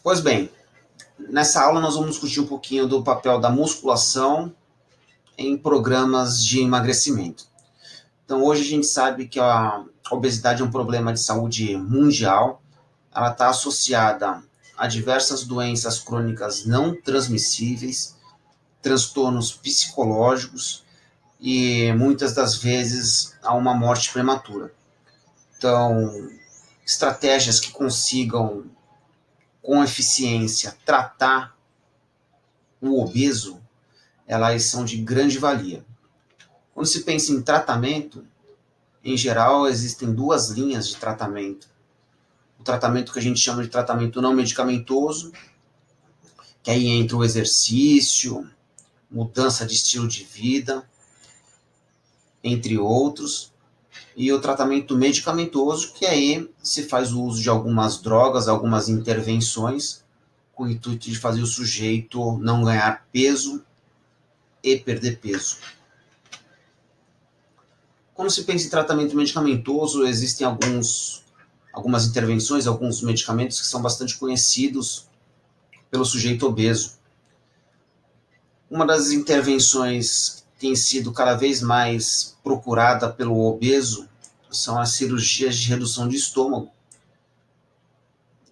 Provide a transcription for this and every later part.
Pois bem, nessa aula nós vamos discutir um pouquinho do papel da musculação em programas de emagrecimento. Então, hoje a gente sabe que a obesidade é um problema de saúde mundial. Ela está associada a diversas doenças crônicas não transmissíveis, transtornos psicológicos e muitas das vezes a uma morte prematura. Então, estratégias que consigam com eficiência tratar o obeso, elas são de grande valia. Quando se pensa em tratamento, em geral, existem duas linhas de tratamento. O tratamento que a gente chama de tratamento não medicamentoso, que aí entra o exercício, mudança de estilo de vida, entre outros, e o tratamento medicamentoso, que aí se faz o uso de algumas drogas, algumas intervenções, com o intuito de fazer o sujeito não ganhar peso e perder peso. Quando se pensa em tratamento medicamentoso, existem algumas intervenções, alguns medicamentos que são bastante conhecidos pelo sujeito obeso. Uma das intervenções que tem sido cada vez mais procurada pelo obeso são as cirurgias de redução de estômago.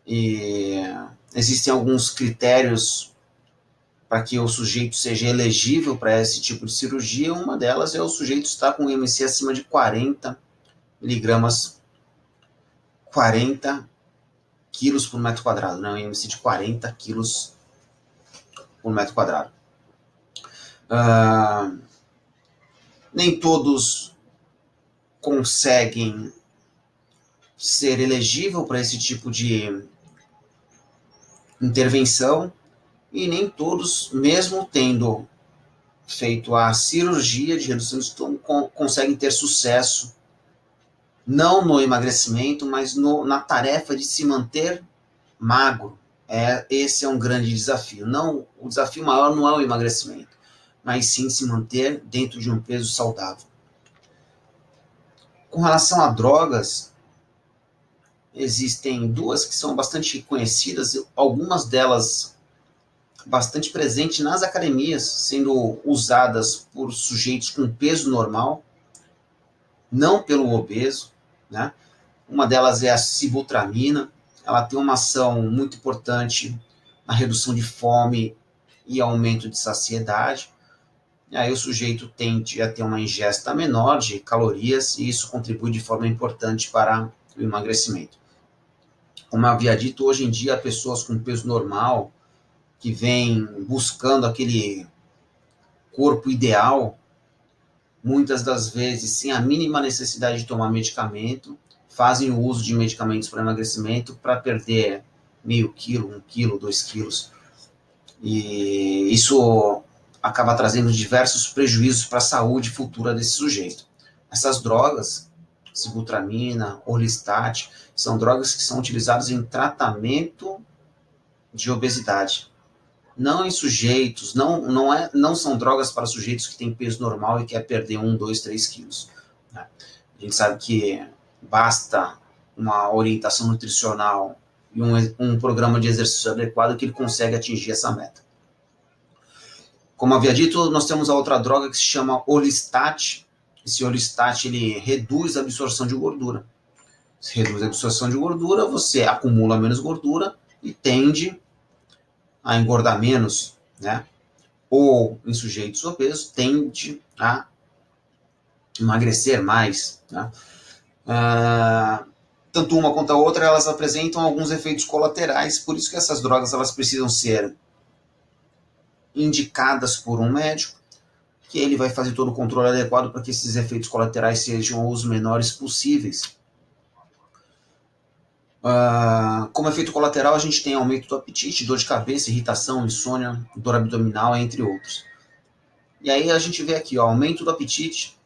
E existem alguns critérios para que o sujeito seja elegível para esse tipo de cirurgia. Uma delas é o sujeito estar com um IMC acima de 40 miligramas, 40 quilos por metro quadrado, né? Um IMC de 40 quilos por metro quadrado. Nem todos conseguem ser elegível para esse tipo de intervenção e nem todos, mesmo tendo feito a cirurgia de redução de estômago, conseguem ter sucesso, não no emagrecimento, mas na tarefa de se manter magro. Esse é um grande desafio. O desafio maior não é o emagrecimento, mas sim se manter dentro de um peso saudável. Com relação a drogas, existem duas que são bastante conhecidas, algumas delas bastante presentes nas academias, sendo usadas por sujeitos com peso normal, não pelo obeso, né? Uma delas é a sibutramina. Ela tem uma ação muito importante na redução de fome e aumento de saciedade. E aí o sujeito tende a ter uma ingesta menor de calorias e isso contribui de forma importante para o emagrecimento. Como havia dito, hoje em dia, pessoas com peso normal, que vêm buscando aquele corpo ideal, muitas das vezes, sem a mínima necessidade de tomar medicamento, fazem o uso de medicamentos para emagrecimento para perder meio quilo, 1 quilo, 2 quilos. E isso acaba trazendo diversos prejuízos para a saúde futura desse sujeito. Essas drogas, sibutramina, orlistat, são drogas que são utilizadas em tratamento de obesidade. Não em sujeitos, não são drogas para sujeitos que têm peso normal e quer perder 1, 2, 3 quilos. A gente sabe que basta uma orientação nutricional e um programa de exercício adequado que ele consegue atingir essa meta. Como havia dito, nós temos a outra droga que se chama orlistat. Esse orlistat, ele reduz a absorção de gordura. Se reduz a absorção de gordura, você acumula menos gordura e tende a engordar menos, né? Ou em sujeitos obesos, tende a emagrecer mais, né? Tanto uma quanto a outra, elas apresentam alguns efeitos colaterais, por isso que essas drogas elas precisam ser indicadas por um médico, que ele vai fazer todo o controle adequado para que esses efeitos colaterais sejam os menores possíveis. Como efeito colateral, a gente tem aumento do apetite, dor de cabeça, irritação, insônia, dor abdominal, entre outros. E aí a gente vê aqui, aumento do apetite,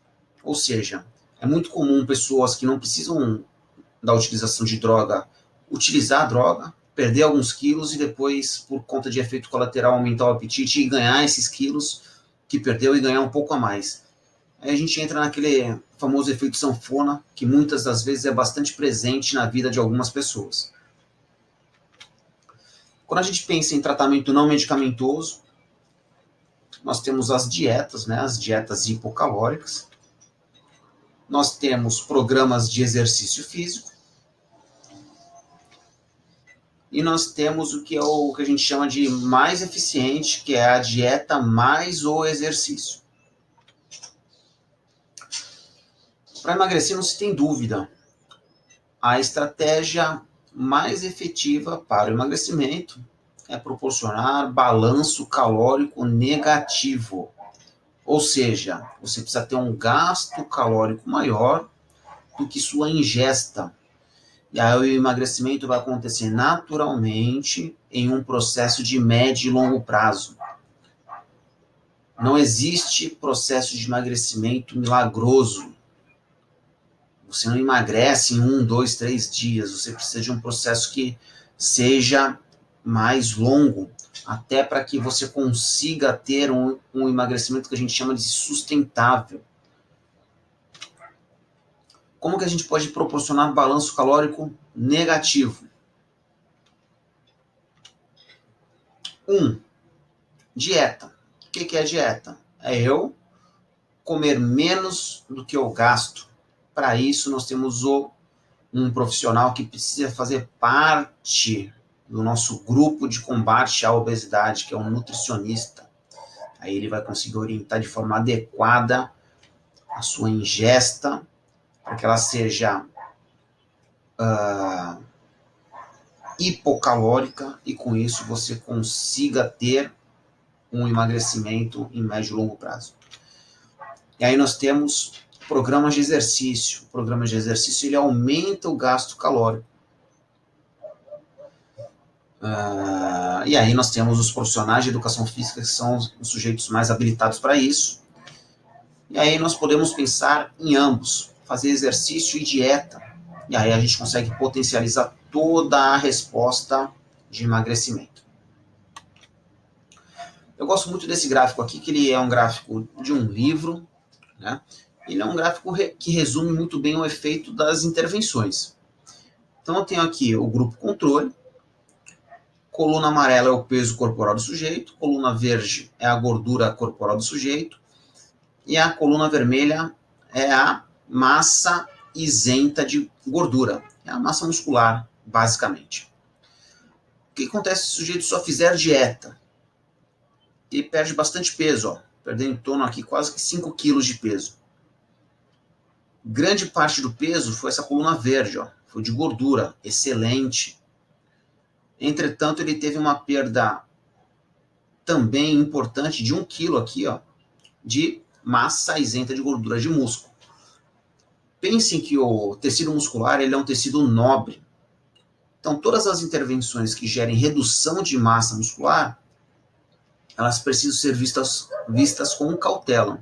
ou seja, é muito comum pessoas que não precisam da utilização de droga, utilizar a droga, perder alguns quilos e depois, por conta de efeito colateral, aumentar o apetite e ganhar esses quilos que perdeu e ganhar um pouco a mais. Aí a gente entra naquele famoso efeito sanfona, que muitas das vezes é bastante presente na vida de algumas pessoas. Quando a gente pensa em tratamento não medicamentoso, nós temos as dietas, né, as dietas hipocalóricas. Nós temos programas de exercício físico. E nós temos o que é o que a gente chama de mais eficiente, que é a dieta mais o exercício. Para emagrecer não se tem dúvida. A estratégia mais efetiva para o emagrecimento é proporcionar balanço calórico negativo. Ou seja, você precisa ter um gasto calórico maior do que sua ingesta. E aí o emagrecimento vai acontecer naturalmente em um processo de médio e longo prazo. Não existe processo de emagrecimento milagroso. Você não emagrece em 1, 2, 3 dias. Você precisa de um processo que seja mais longo, até para que você consiga ter um emagrecimento que a gente chama de sustentável. Como que a gente pode proporcionar balanço calórico negativo? 1. Dieta. O que é dieta? É eu comer menos do que eu gasto. Para isso, nós temos um profissional que precisa fazer parte do nosso grupo de combate à obesidade, que é um nutricionista. Aí ele vai conseguir orientar de forma adequada a sua ingesta, para que ela seja hipocalórica e com isso você consiga ter um emagrecimento em médio e longo prazo. E aí nós temos programas de exercício. O programa de exercício ele aumenta o gasto calórico. E aí nós temos os profissionais de educação física, que são os sujeitos mais habilitados para isso. E aí nós podemos pensar em ambos, fazer exercício e dieta. E aí a gente consegue potencializar toda a resposta de emagrecimento. Eu gosto muito desse gráfico aqui, que ele é um gráfico de um livro, né? Ele é um gráfico que resume muito bem o efeito das intervenções. Então eu tenho aqui o grupo controle, coluna amarela é o peso corporal do sujeito, coluna verde é a gordura corporal do sujeito, e a coluna vermelha é a massa isenta de gordura, é a massa muscular, basicamente. O que acontece se o sujeito só fizer dieta? Ele perde bastante peso, ó, perdendo em torno aqui quase que 5 quilos de peso. Grande parte do peso foi essa coluna verde, ó, foi de gordura, excelente. Entretanto, ele teve uma perda também importante de 1 quilo aqui, ó, de massa isenta de gordura de músculo. Pensem que o tecido muscular ele é um tecido nobre. Então, todas as intervenções que gerem redução de massa muscular, elas precisam ser vistas com cautela.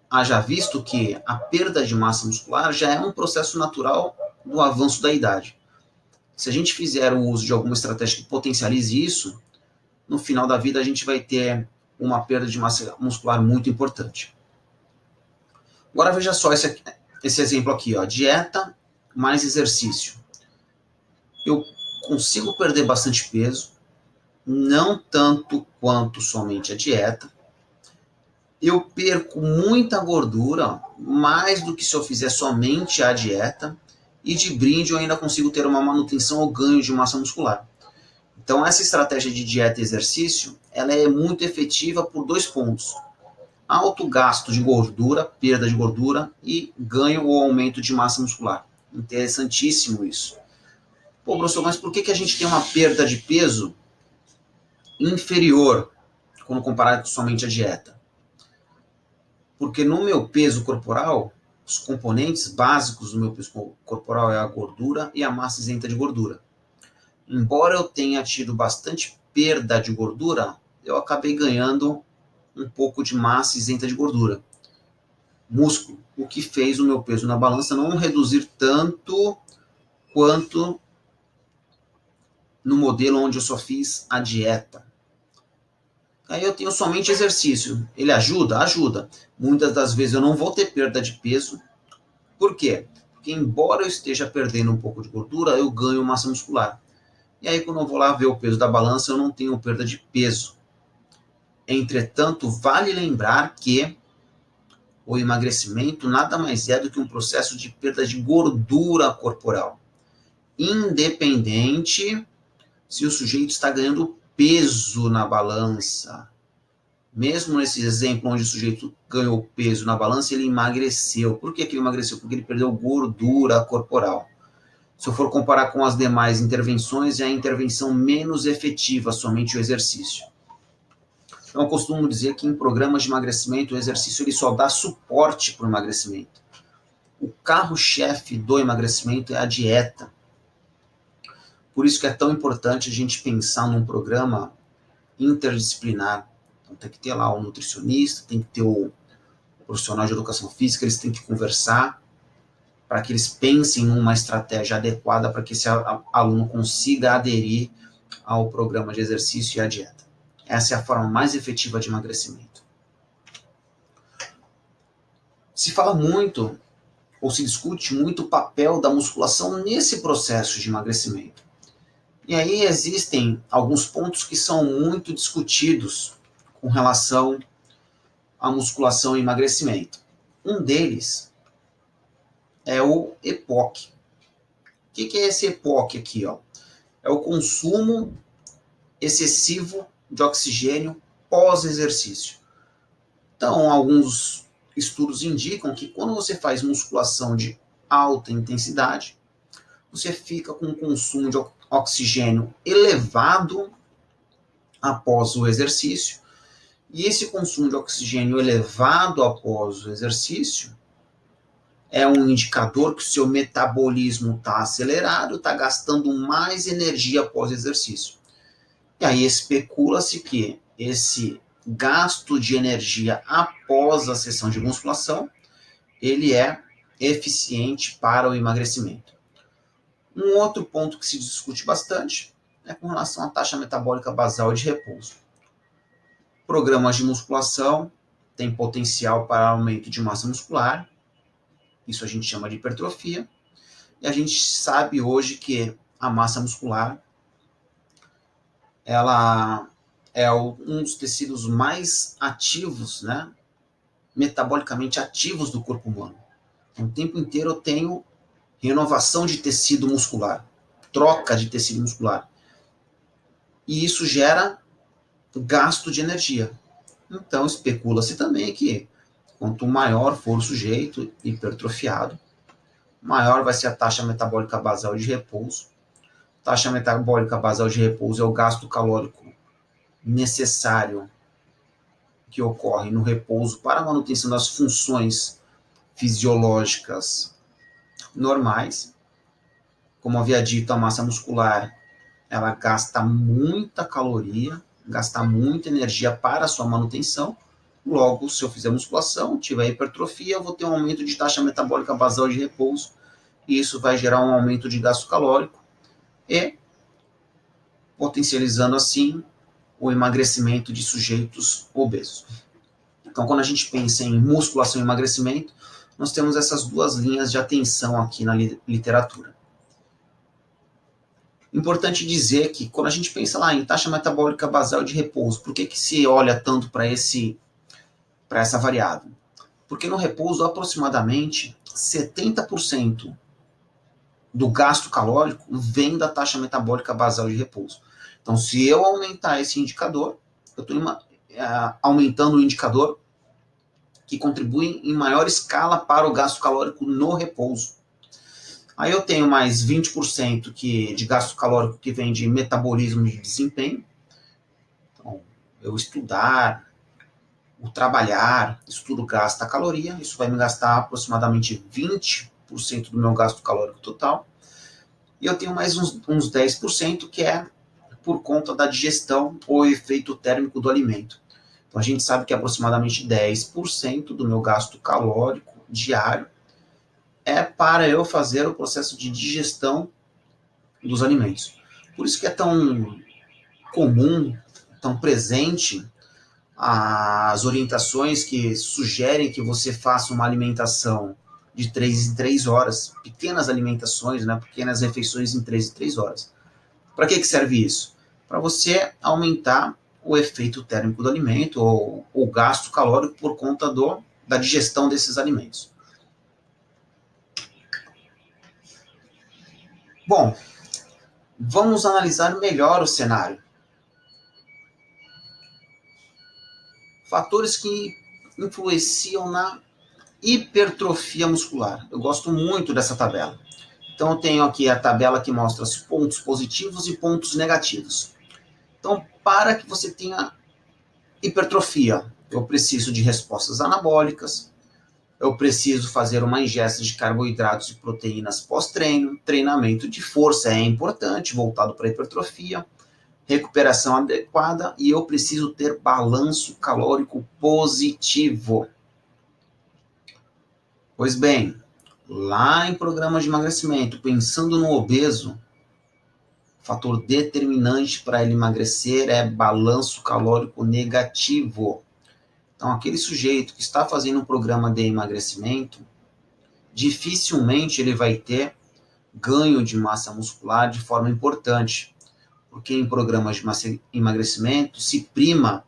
Haja visto que a perda de massa muscular já é um processo natural do avanço da idade. Se a gente fizer o uso de alguma estratégia que potencialize isso, no final da vida a gente vai ter uma perda de massa muscular muito importante. Agora veja só esse exemplo aqui, ó, dieta mais exercício. Eu consigo perder bastante peso, não tanto quanto somente a dieta. Eu perco muita gordura, mais do que se eu fizer somente a dieta, e de brinde eu ainda consigo ter uma manutenção ou ganho de massa muscular. Então essa estratégia de dieta e exercício, ela é muito efetiva por 2 pontos. Alto gasto de gordura, perda de gordura e ganho ou aumento de massa muscular. Interessantíssimo isso. Pô, professor, mas por que a gente tem uma perda de peso inferior quando comparado somente a dieta? Porque no meu peso corporal, os componentes básicos do meu peso corporal é a gordura e a massa isenta de gordura. Embora eu tenha tido bastante perda de gordura, eu acabei ganhando um pouco de massa isenta de gordura. Músculo, o que fez o meu peso na balança não reduzir tanto quanto no modelo onde eu só fiz a dieta. Aí eu tenho somente exercício. Ele ajuda? Ajuda. Muitas das vezes eu não vou ter perda de peso. Por quê? Porque embora eu esteja perdendo um pouco de gordura, eu ganho massa muscular. E aí, quando eu vou lá ver o peso da balança, eu não tenho perda de peso. Entretanto, vale lembrar que o emagrecimento nada mais é do que um processo de perda de gordura corporal, independente se o sujeito está ganhando peso na balança. Mesmo nesse exemplo onde o sujeito ganhou peso na balança, ele emagreceu. Por que ele emagreceu? Porque ele perdeu gordura corporal. Se eu for comparar com as demais intervenções, é a intervenção menos efetiva, somente o exercício. Então, eu costumo dizer que em programas de emagrecimento, o exercício ele só dá suporte para o emagrecimento. O carro-chefe do emagrecimento é a dieta. Por isso que é tão importante a gente pensar num programa interdisciplinar. Então, tem que ter lá o nutricionista, tem que ter o profissional de educação física, eles têm que conversar para que eles pensem numa estratégia adequada para que esse aluno consiga aderir ao programa de exercício e à dieta. Essa é a forma mais efetiva de emagrecimento. Se fala muito, ou se discute muito o papel da musculação nesse processo de emagrecimento. E aí existem alguns pontos que são muito discutidos com relação à musculação e emagrecimento. Um deles é o EPOC. O que é esse EPOC aqui? Ó? É o consumo excessivo de oxigênio pós-exercício. Então, alguns estudos indicam que quando você faz musculação de alta intensidade, você fica com um consumo de oxigênio elevado após o exercício, e esse consumo de oxigênio elevado após o exercício é um indicador que o seu metabolismo está acelerado, está gastando mais energia após o exercício. E aí especula-se que esse gasto de energia após a sessão de musculação, ele é eficiente para o emagrecimento. Um outro ponto que se discute bastante é com relação à taxa metabólica basal de repouso. Programas de musculação têm potencial para aumento de massa muscular, isso a gente chama de hipertrofia, e a gente sabe hoje que a massa muscular ela é um dos tecidos mais ativos, né, metabolicamente ativos do corpo humano. Então, o tempo inteiro eu tenho renovação de tecido muscular, troca de tecido muscular. E isso gera gasto de energia. Então, especula-se também que quanto maior for o sujeito hipertrofiado, maior vai ser a taxa metabólica basal de repouso. Taxa metabólica basal de repouso é o gasto calórico necessário que ocorre no repouso para a manutenção das funções fisiológicas normais. Como havia dito, a massa muscular ela gasta muita caloria, gasta muita energia para a sua manutenção. Logo, se eu fizer musculação, tiver hipertrofia, eu vou ter um aumento de taxa metabólica basal de repouso, e isso vai gerar um aumento de gasto calórico e potencializando assim o emagrecimento de sujeitos obesos. Então, quando a gente pensa em musculação e emagrecimento, nós temos essas duas linhas de atenção aqui na literatura. Importante dizer que quando a gente pensa lá em taxa metabólica basal de repouso, por que se olha tanto para essa variável? Porque no repouso, aproximadamente 70% do gasto calórico vem da taxa metabólica basal de repouso. Então, se eu aumentar esse indicador, eu estou aumentando o indicador que contribui em maior escala para o gasto calórico no repouso. Aí eu tenho mais 20% de gasto calórico que vem de metabolismo de desempenho. Então, eu estudar, o trabalhar, isso tudo gasta caloria. Isso vai me gastar aproximadamente 20% do meu gasto calórico total. E eu tenho mais uns 10% que é por conta da digestão ou efeito térmico do alimento. Então a gente sabe que aproximadamente 10% do meu gasto calórico diário é para eu fazer o processo de digestão dos alimentos. Por isso que é tão comum, tão presente as orientações que sugerem que você faça uma alimentação de 3 em 3 horas, pequenas alimentações, né, pequenas refeições em 3 em 3 horas. Para que serve isso? Para você aumentar o efeito térmico do alimento ou o gasto calórico por conta da digestão desses alimentos. Bom, vamos analisar melhor o cenário. Fatores que influenciam na hipertrofia muscular. Eu gosto muito dessa tabela. Então, eu tenho aqui a tabela que mostra os pontos positivos e pontos negativos. Então, para que você tenha hipertrofia, eu preciso de respostas anabólicas, eu preciso fazer uma ingesta de carboidratos e proteínas pós-treino, treinamento de força é importante, voltado para a hipertrofia, recuperação adequada e eu preciso ter balanço calórico positivo. Pois bem, lá em programas de emagrecimento, pensando no obeso, o fator determinante para ele emagrecer é balanço calórico negativo. Então, aquele sujeito que está fazendo um programa de emagrecimento, dificilmente ele vai ter ganho de massa muscular de forma importante, porque em programas de emagrecimento se prima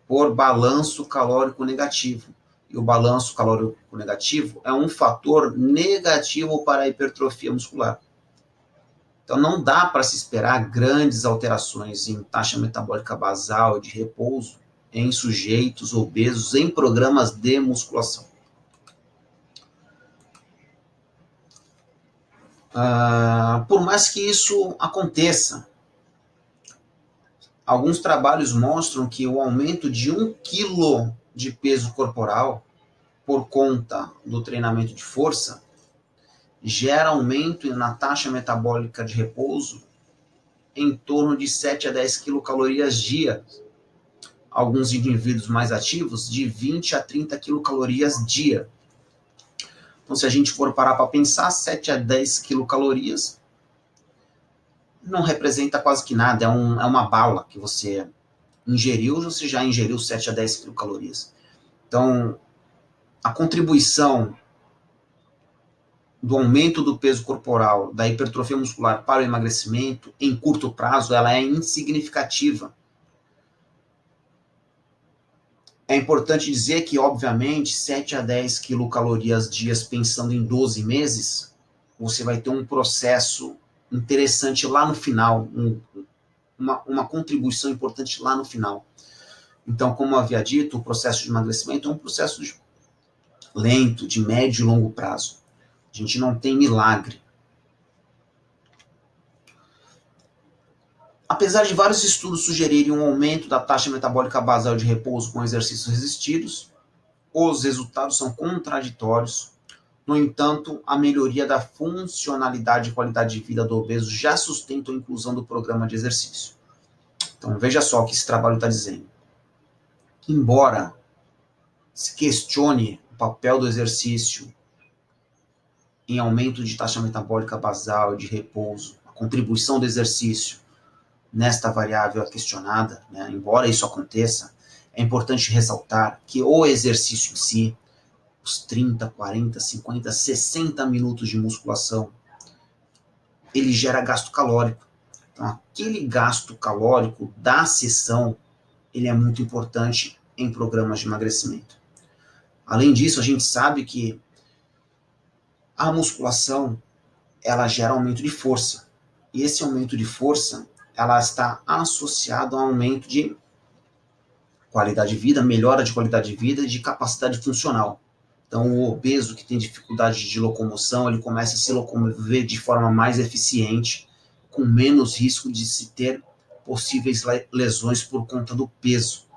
por balanço calórico negativo. E o balanço calórico negativo é um fator negativo para a hipertrofia muscular. Então não dá para se esperar grandes alterações em taxa metabólica basal e de repouso em sujeitos obesos em programas de musculação. Por mais que isso aconteça, alguns trabalhos mostram que o aumento de 1 quilo de peso corporal por conta do treinamento de força gera aumento na taxa metabólica de repouso em torno de 7 a 10 quilocalorias dia. Alguns indivíduos mais ativos, de 20 a 30 quilocalorias dia. Então, se a gente for parar para pensar, 7 a 10 quilocalorias não representa quase que nada, é uma bala que você ingeriu, você já ingeriu 7 a 10 quilocalorias. Então, a contribuição do aumento do peso corporal, da hipertrofia muscular para o emagrecimento, em curto prazo, ela é insignificativa. É importante dizer que, obviamente, 7 a 10 quilocalorias dias pensando em 12 meses, você vai ter um processo interessante lá no final, uma contribuição importante lá no final. Então, como eu havia dito, o processo de emagrecimento é um processo lento, de médio e longo prazo. A gente não tem milagre. Apesar de vários estudos sugerirem um aumento da taxa metabólica basal de repouso com exercícios resistidos, os resultados são contraditórios. No entanto, a melhoria da funcionalidade e qualidade de vida do obeso já sustenta a inclusão do programa de exercício. Então, veja só o que esse trabalho está dizendo. Embora se questione o papel do exercício em aumento de taxa metabólica basal e de repouso, a contribuição do exercício nesta variável é questionada, né? Embora isso aconteça, é importante ressaltar que o exercício em si, os 30, 40, 50, 60 minutos de musculação, ele gera gasto calórico. Então, aquele gasto calórico da sessão, ele é muito importante em programas de emagrecimento. Além disso, a gente sabe que a musculação, ela gera aumento de força. E esse aumento de força, ela está associada a um aumento de qualidade de vida, melhora de qualidade de vida e de capacidade funcional. Então, o obeso que tem dificuldade de locomoção, ele começa a se locomover de forma mais eficiente, com menos risco de se ter possíveis lesões por conta do peso.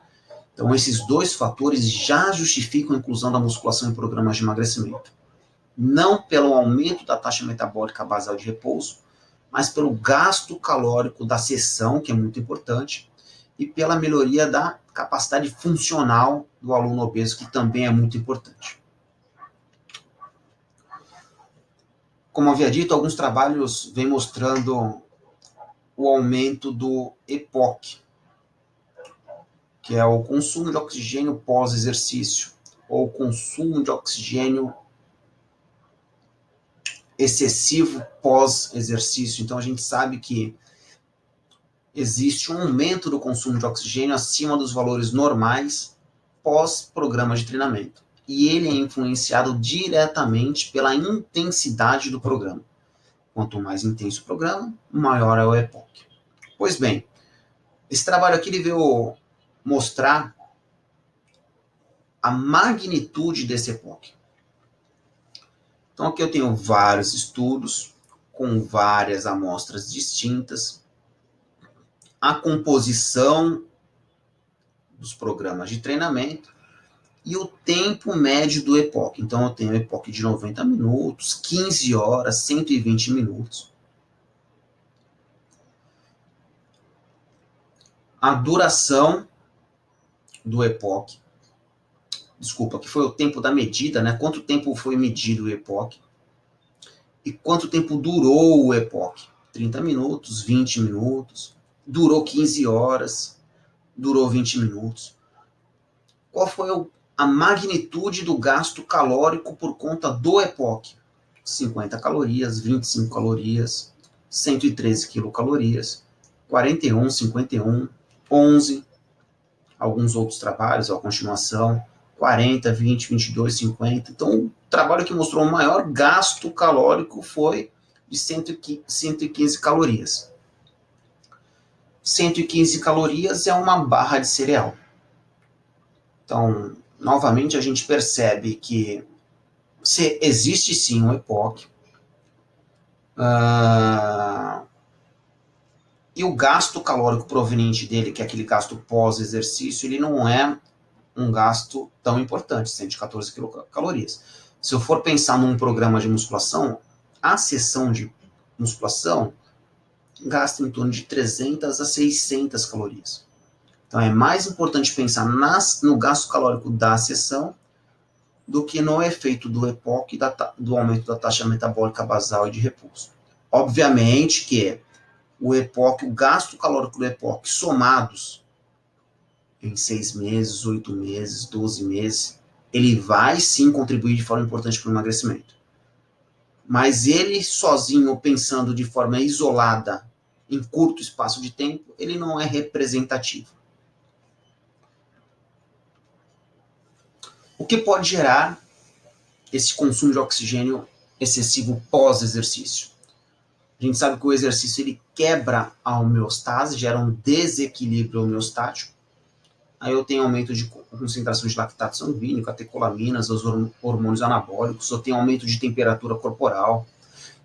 Então, esses dois fatores já justificam a inclusão da musculação em programas de emagrecimento. Não pelo aumento da taxa metabólica basal de repouso, mas pelo gasto calórico da sessão, que é muito importante, e pela melhoria da capacidade funcional do aluno obeso, que também é muito importante. Como havia dito, alguns trabalhos vêm mostrando o aumento do EPOC, que é o consumo de oxigênio pós-exercício, ou consumo de oxigênio excessivo pós-exercício. Então, a gente sabe que existe um aumento do consumo de oxigênio acima dos valores normais pós-programa de treinamento. E ele é influenciado diretamente pela intensidade do programa. Quanto mais intenso o programa, maior é o EPOC. Pois bem, esse trabalho aqui ele veio mostrar a magnitude desse EPOC. Então aqui eu tenho vários estudos com várias amostras distintas, a composição dos programas de treinamento e o tempo médio do EPOC. Então eu tenho EPOC de 90 minutos, 15 horas, 120 minutos. A duração do EPOC, desculpa, que foi o tempo da medida, né? Quanto tempo foi medido o EPOC e quanto tempo durou o EPOC. 30 minutos, 20 minutos, durou 15 horas, durou 20 minutos. Qual foi a magnitude do gasto calórico por conta do EPOC? 50 calorias, 25 calorias, 113 quilocalorias, 41, 51, 11, alguns outros trabalhos, a continuação, 40, 20, 22, 50. Então, o trabalho que mostrou o maior gasto calórico foi de 115 calorias. 115 calorias é uma barra de cereal. Então, novamente, a gente percebe que existe sim um EPOC, e o gasto calórico proveniente dele, que é aquele gasto pós-exercício, ele não é um gasto tão importante, 114 quilocalorias. Se eu for pensar num programa de musculação, a sessão de musculação gasta em torno de 300 a 600 calorias. Então é mais importante pensar no gasto calórico da sessão do que no efeito do EPOC e do aumento da taxa metabólica basal e de repouso. Obviamente que o EPOC, o gasto calórico do EPOC somados em 6 meses, 8 meses, 12 meses, ele vai sim contribuir de forma importante para o emagrecimento. Mas ele sozinho, pensando de forma isolada, em curto espaço de tempo, ele não é representativo. O que pode gerar esse consumo de oxigênio excessivo pós-exercício? A gente sabe que o exercício ele quebra a homeostase, gera um desequilíbrio homeostático. Aí eu tenho aumento de concentração de lactato sanguíneo, catecolaminas, os hormônios anabólicos, eu tenho aumento de temperatura corporal.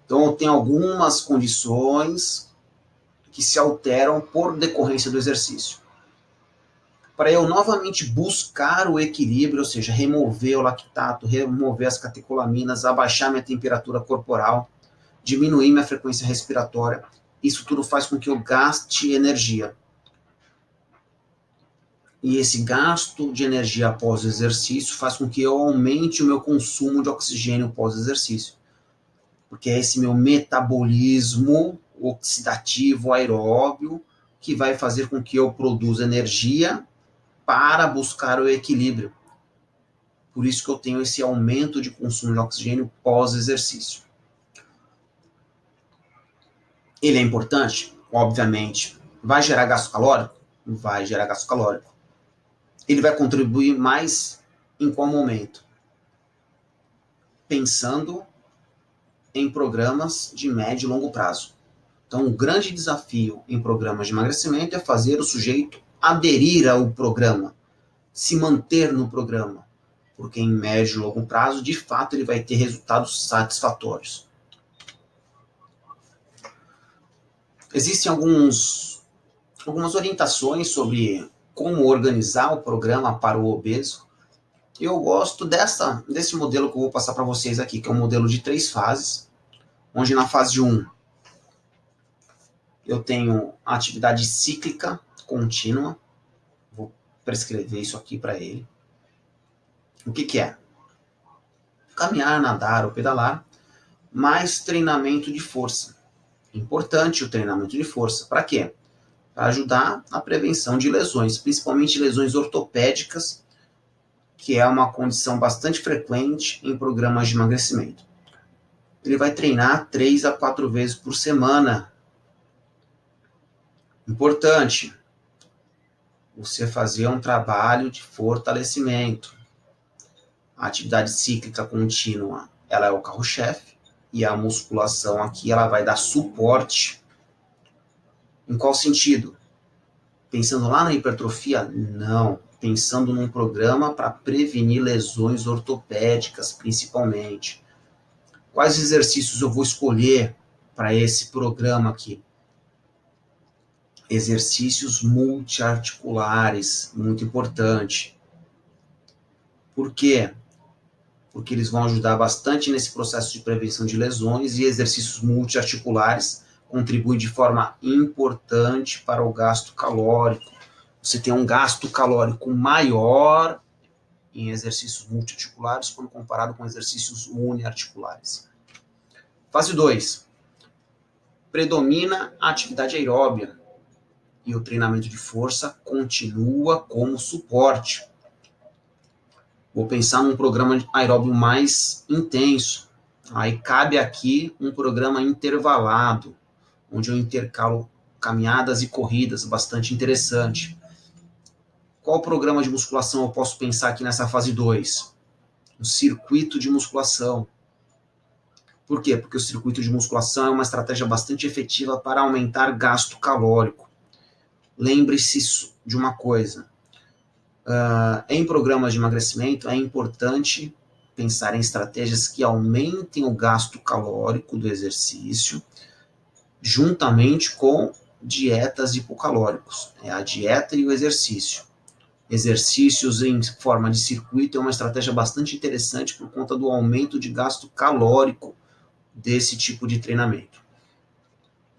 Então eu tenho algumas condições que se alteram por decorrência do exercício. Para eu novamente buscar o equilíbrio, ou seja, remover o lactato, remover as catecolaminas, abaixar minha temperatura corporal, diminuir minha frequência respiratória, isso tudo faz com que eu gaste energia. E esse gasto de energia após o exercício faz com que eu aumente o meu consumo de oxigênio pós-exercício. Porque é esse meu metabolismo oxidativo aeróbio que vai fazer com que eu produza energia para buscar o equilíbrio. Por isso que eu tenho esse aumento de consumo de oxigênio pós-exercício. Ele é importante? Obviamente. Vai gerar gasto calórico? Vai gerar gasto calórico. Ele vai contribuir mais em qual momento? Pensando em programas de médio e longo prazo. Então, o grande desafio em programas de emagrecimento é fazer o sujeito aderir ao programa, se manter no programa, porque em médio e longo prazo, de fato, ele vai ter resultados satisfatórios. Existem algumas orientações sobre como organizar o programa para o obeso. Eu gosto desse modelo que eu vou passar para vocês aqui, que é um modelo de 3 fases, onde na fase 1 eu tenho a atividade cíclica contínua. Vou prescrever isso aqui para ele. O que é? Caminhar, nadar ou pedalar, mais treinamento de força. Importante o treinamento de força. Para quê? Para ajudar na prevenção de lesões, principalmente lesões ortopédicas, que é uma condição bastante frequente em programas de emagrecimento. Ele vai treinar 3 a 4 vezes por semana. Importante você fazer um trabalho de fortalecimento. A atividade cíclica contínua, ela é o carro-chefe, e a musculação aqui, ela vai dar suporte. Em qual sentido? Pensando lá na hipertrofia? Não. Pensando num programa para prevenir lesões ortopédicas, principalmente. Quais exercícios eu vou escolher para esse programa aqui? Exercícios multiarticulares, muito importante. Por quê? Porque eles vão ajudar bastante nesse processo de prevenção de lesões, e exercícios multiarticulares contribuem de forma importante para o gasto calórico. Você tem um gasto calórico maior em exercícios multiarticulares quando comparado com exercícios uniarticulares. Fase 2. Predomina a atividade aeróbia e o treinamento de força continua como suporte. Vou pensar num programa aeróbio mais intenso. Aí cabe aqui um programa intervalado, onde eu intercalo caminhadas e corridas, bastante interessante. Qual programa de musculação eu posso pensar aqui nessa fase 2? Um circuito de musculação. Por quê? Porque o circuito de musculação é uma estratégia bastante efetiva para aumentar gasto calórico. Lembre-se de uma coisa. Em programas de emagrecimento, é importante pensar em estratégias que aumentem o gasto calórico do exercício, juntamente com dietas hipocalóricos. É a dieta e o exercício. Exercícios em forma de circuito é uma estratégia bastante interessante por conta do aumento de gasto calórico desse tipo de treinamento.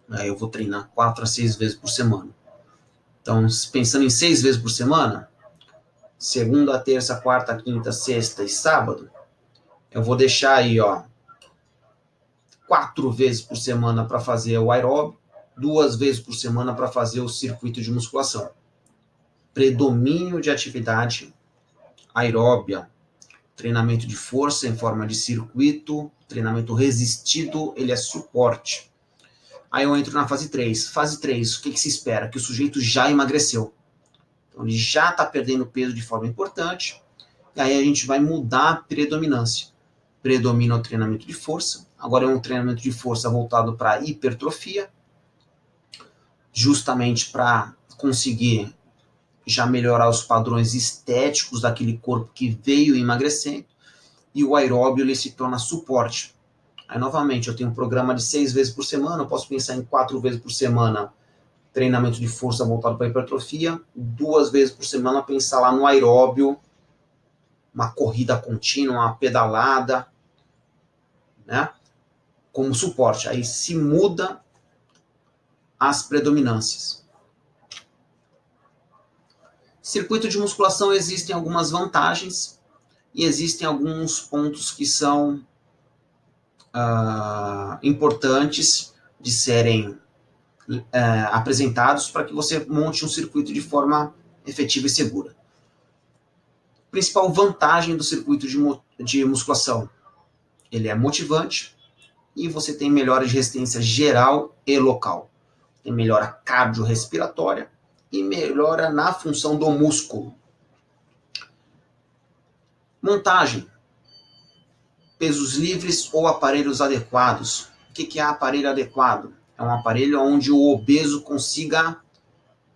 Aí eu vou treinar 4 a 6 vezes por semana. Então, pensando em 6 vezes por semana, segunda, terça, quarta, quinta, sexta e sábado, eu vou deixar aí, 4 vezes por semana para fazer o aeróbio, 2 vezes por semana para fazer o circuito de musculação. Predomínio de atividade aeróbia, treinamento de força em forma de circuito, treinamento resistido, ele é suporte. Aí eu entro na fase 3. Fase 3, o que se espera? Que o sujeito já emagreceu. Então ele já está perdendo peso de forma importante, e aí a gente vai mudar a predominância. Predomina o treinamento de força, agora é um treinamento de força voltado para hipertrofia, justamente para conseguir já melhorar os padrões estéticos daquele corpo que veio emagrecendo, e o aeróbio ele se torna suporte. Aí, novamente, eu tenho um programa de 6 vezes por semana, eu posso pensar em 4 vezes por semana treinamento de força voltado para hipertrofia, 2 vezes por semana pensar lá no aeróbio, uma corrida contínua, uma pedalada, né, como suporte. Aí se muda as predominâncias. Circuito de musculação, existem algumas vantagens e existem alguns pontos que são importantes de serem apresentados para que você monte um circuito de forma efetiva e segura. Principal vantagem do circuito de musculação: ele é motivante e você tem melhora de resistência geral e local. Tem melhora cardiorrespiratória e melhora na função do músculo. Montagem: pesos livres ou aparelhos adequados. O que é aparelho adequado? É um aparelho onde o obeso consiga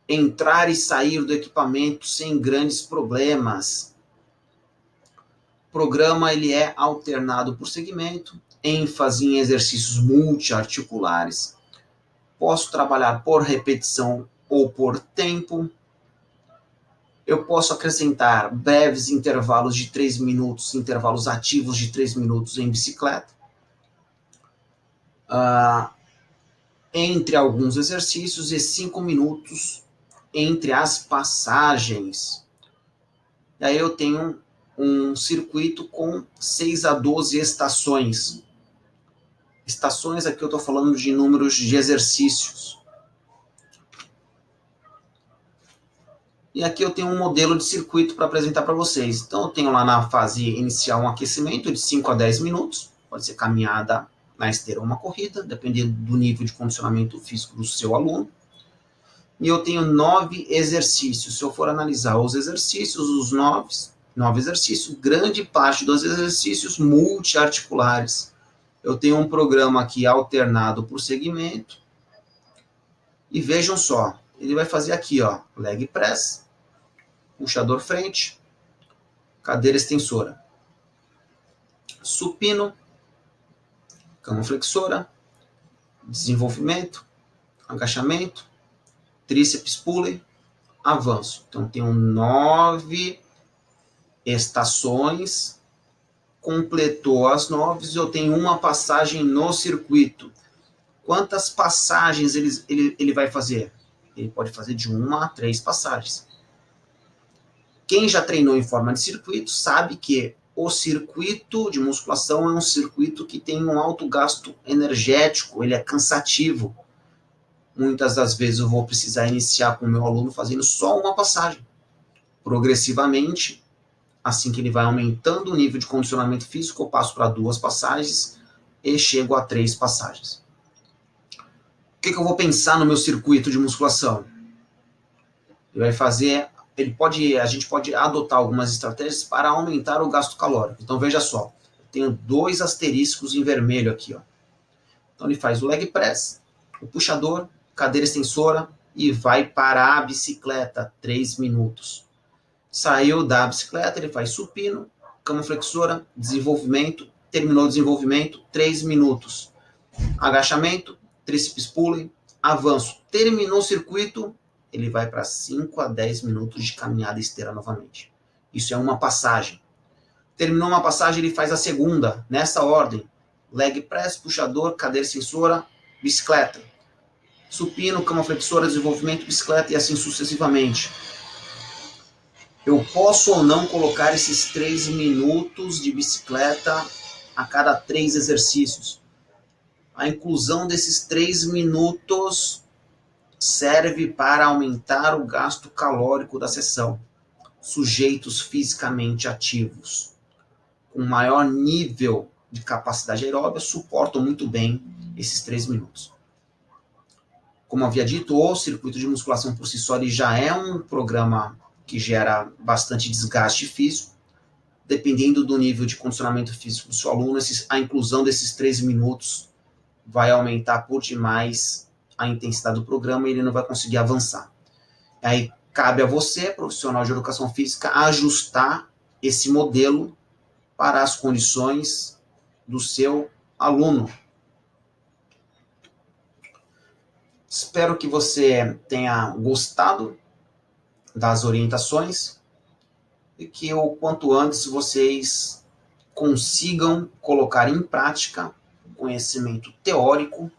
entrar e sair do equipamento sem grandes problemas. O programa ele é alternado por segmento, ênfase em exercícios multiarticulares. Posso trabalhar por repetição ou por tempo. Eu posso acrescentar breves intervalos de 3 minutos, intervalos ativos de 3 minutos em bicicleta. Entre alguns exercícios e 5 minutos entre as passagens. E aí eu tenho um circuito com 6 a 12 estações. Estações, aqui eu estou falando de números de exercícios. E aqui eu tenho um modelo de circuito para apresentar para vocês. Então eu tenho lá na fase inicial um aquecimento de 5 a 10 minutos. Pode ser caminhada na esteira ou uma corrida, dependendo do nível de condicionamento físico do seu aluno. e eu tenho 9 exercícios. Se eu for analisar os exercícios, os 9 exercícios, grande parte dos exercícios multiarticulares. Eu tenho um programa aqui alternado por segmento. E vejam só, ele vai fazer aqui, ó, leg press, puxador frente, cadeira extensora, supino, cama flexora, desenvolvimento, agachamento, tríceps pulley, avanço. Então, tenho 9 estações, completou as 9 e eu tenho uma passagem no circuito. Quantas passagens ele vai fazer? Ele pode fazer de 1 a 3 passagens. Quem já treinou em forma de circuito sabe que o circuito de musculação é um circuito que tem um alto gasto energético, ele é cansativo. Muitas das vezes eu vou precisar iniciar com o meu aluno fazendo só uma passagem. Progressivamente, assim que ele vai aumentando o nível de condicionamento físico, eu passo para 2 passagens e chego a 3 passagens. O que eu vou pensar no meu circuito de musculação? Ele vai fazer, a gente pode adotar algumas estratégias para aumentar o gasto calórico. Então veja só, eu tenho 2 asteriscos em vermelho aqui, ó. Então ele faz o leg press, o puxador, cadeira extensora e vai para a bicicleta, 3 minutos. Saiu da bicicleta, ele faz supino, cama flexora, desenvolvimento, terminou o desenvolvimento, 3 minutos. Agachamento, tríceps pulley, avanço. Terminou o circuito, ele vai para 5 a 10 minutos de caminhada esteira novamente. Isso é uma passagem. Terminou uma passagem, ele faz a segunda, nessa ordem. Leg press, puxador, cadeira extensora, bicicleta. Supino, cama flexora, desenvolvimento, bicicleta e assim sucessivamente. Eu posso ou não colocar esses 3 minutos de bicicleta a cada 3 exercícios. A inclusão desses 3 minutos serve para aumentar o gasto calórico da sessão. Sujeitos fisicamente ativos, com maior nível de capacidade aeróbica, suportam muito bem esses 3 minutos. Como havia dito, o circuito de musculação por si só ele já é um programa que gera bastante desgaste físico. Dependendo do nível de condicionamento físico do seu aluno, a inclusão desses 3 minutos vai aumentar por demais a intensidade do programa e ele não vai conseguir avançar. Aí cabe a você, profissional de educação física, ajustar esse modelo para as condições do seu aluno. Espero que você tenha gostado das orientações e que o quanto antes vocês consigam colocar em prática o conhecimento teórico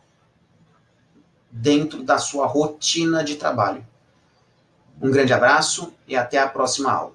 dentro da sua rotina de trabalho. Um grande abraço e até a próxima aula.